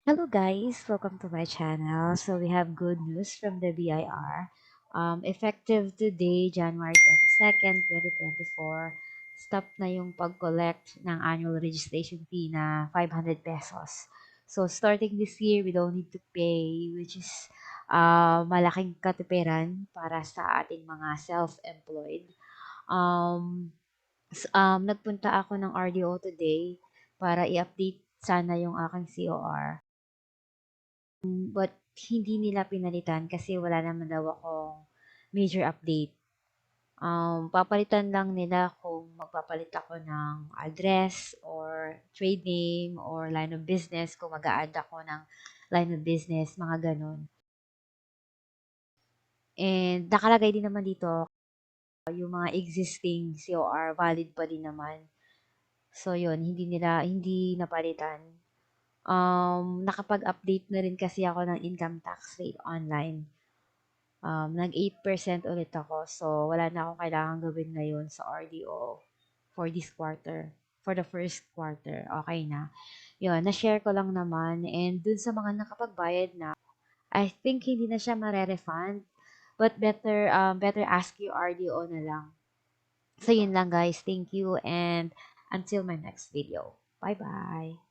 Hello guys, welcome to my channel. So we have good news from the BIR. Effective today, January 22nd, 2024, stop na yung pag-collect ng annual registration fee na 500 pesos. So starting this year, we don't need to pay, which is malaking katipiran para sa ating mga self-employed. Nagpunta ako ng RDO today para i-update sana yung aking COR. But hindi nila pinalitan kasi wala naman daw akong major update. Papalitan lang nila kung magpapalit ako ng address or trade name or line of business, kung mag-a-add ako ng line of business, mga ganun. And nakalagay din naman dito, yung mga existing COR valid pa din naman. So yun, hindi napalitan. Nakapag-update na rin kasi ako ng income tax rate online. Nag 8% ulit ako. So, wala na akong kailangan gawin ngayon sa RDO for this quarter. For the first quarter. Okay na. Yun, na-share ko lang naman. And dun sa mga nakapagbayad na, I think hindi na siya mare-refund. But better ask your RDO na lang. So, yun lang guys. Thank you and until my next video. Bye-bye.